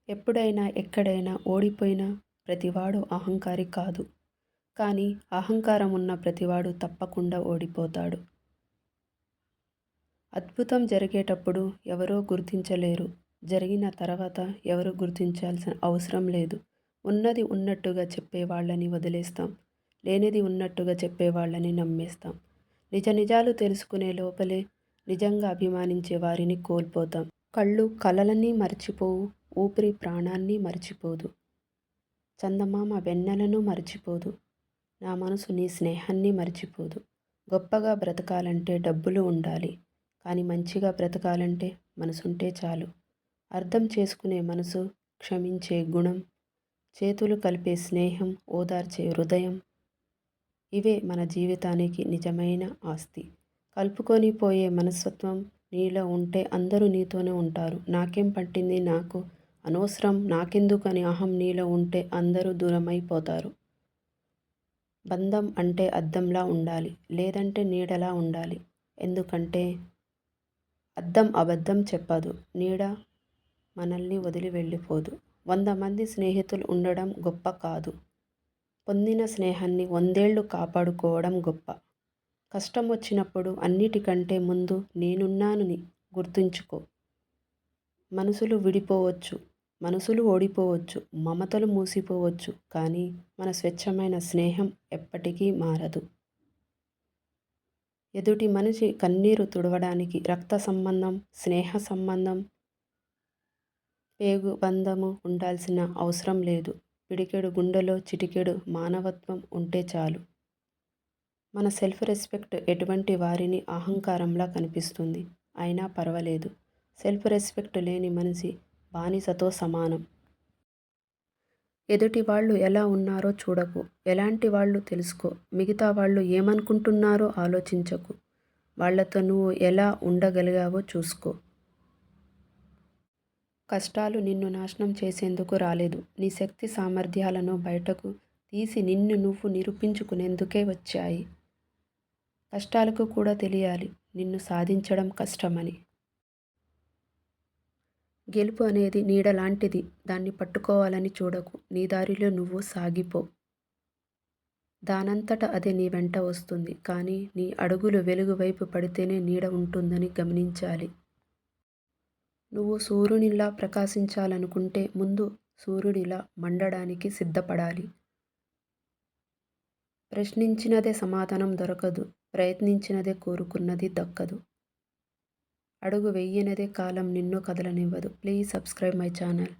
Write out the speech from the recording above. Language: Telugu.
ఎప్పుడైనా ఎక్కడైనా ఓడిపోయిన ప్రతివాడు అహంకారి కాదు. కానీ అహంకారం ఉన్న ప్రతివాడు తప్పకుండా ఓడిపోతాడు. అద్భుతం జరిగేటప్పుడు ఎవరో గుర్తించలేరు. జరిగిన తర్వాత ఎవరు గుర్తించాల్సిన అవసరం లేదు. ఉన్నది ఉన్నట్టుగా చెప్పేవాళ్ళని వదిలేస్తాం. లేనిది ఉన్నట్టుగా చెప్పేవాళ్ళని నమ్మేస్తాం. నిజ నిజాలు తెలుసుకునే లోపలే నిజంగా అభిమానించే వారిని కోల్పోతాం. కళ్ళు కలలని మర్చిపోవు. ఊపిరి ప్రాణాన్ని మర్చిపోదు. చందమామ వెన్నెలను మర్చిపోదు. నా మనసు నీ స్నేహాన్ని మర్చిపోదు. గొప్పగా బ్రతకాలంటే డబ్బులు ఉండాలి. కానీ మంచిగా బ్రతకాలంటే మనసుంటే చాలు. అర్థం చేసుకునే మనసు, క్షమించే గుణం, చేతులు కలిపే స్నేహం, ఓదార్చే హృదయం, ఇవే మన జీవితానికి నిజమైన ఆస్తి. కలుపుకొని పోయే మనస్తత్వం నీలో ఉంటే అందరూ నీతోనే ఉంటారు. నాకేం పట్టింది, నాకు అనవసరం, నాకెందుకని అహం నీలో ఉంటే అందరూ దూరమైపోతారు. బంధం అంటే అద్దంలా ఉండాలి, లేదంటే నీడలా ఉండాలి. ఎందుకంటే అద్దం అబద్ధం చెప్పదు, నీడ మనల్ని వదిలి వెళ్ళిపోదు. 100 మంది స్నేహితులు ఉండడం గొప్ప కాదు, పొందిన స్నేహాన్ని 100 ఏళ్ళు కాపాడుకోవడం గొప్ప. కష్టం వచ్చినప్పుడు అన్నిటికంటే ముందు నేనున్నానని గుర్తుంచుకో. మనసులు విడిపోవచ్చు, మనసులు ఓడిపోవచ్చు, మమతలు మూసిపోవచ్చు, కానీ మన స్వచ్ఛమైన స్నేహం ఎప్పటికీ మారదు. ఎదుటి మనిషి కన్నీరు తుడవడానికి రక్త సంబంధం, స్నేహ సంబంధం, పేగు బంధము ఉండాల్సిన అవసరం లేదు. పిడికెడు గుండెలో చిటికెడు మానవత్వం ఉంటే చాలు. మన సెల్ఫ్ రెస్పెక్ట్ ఎటువంటి వారిని అహంకారంలా కనిపిస్తుంది. అయినా పర్వాలేదు. సెల్ఫ్ రెస్పెక్ట్ లేని మనిషి బానిసతో సమానం. ఎదుటి వాళ్ళు ఎలా ఉన్నారో చూడకు, ఎలాంటి వాళ్ళు తెలుసుకో. మిగతా వాళ్ళు ఏమనుకుంటున్నారో ఆలోచించకు. వాళ్ళతో నువ్వు ఎలా ఉండగలిగావో చూసుకో. కష్టాలు నిన్ను నాశనం చేసేందుకు రాలేదు. నీ శక్తి సామర్థ్యాలను బయటకు తీసి నిన్ను నువ్వు నిరూపించుకునేందుకే వచ్చాయి. కష్టాలకు కూడా తెలియాలి నిన్ను సాధించడం కష్టమని. గెలుపు అనేది నీడ లాంటిది, దాన్ని పట్టుకోవాలని చూడకు. నీ దారిలో నువ్వు సాగిపో. దానంతట అదే నీ వెంట వస్తుంది. కానీ నీ అడుగులు వెలుగు వైపు పడితేనే నీడ ఉంటుందని గమనించాలి. నువ్వు సూర్యునిలా ప్రకాశించాలనుకుంటే ముందు సూర్యుడిలా మండడానికి సిద్ధపడాలి. ప్రశ్నించినదే సమాధానం దొరకదు, ప్రయత్నించినదే కోరుకున్నది దక్కదు. అడుగు వెయ్యనిదే కాలం నిన్ను కదలనివ్వదు. Please subscribe my channel.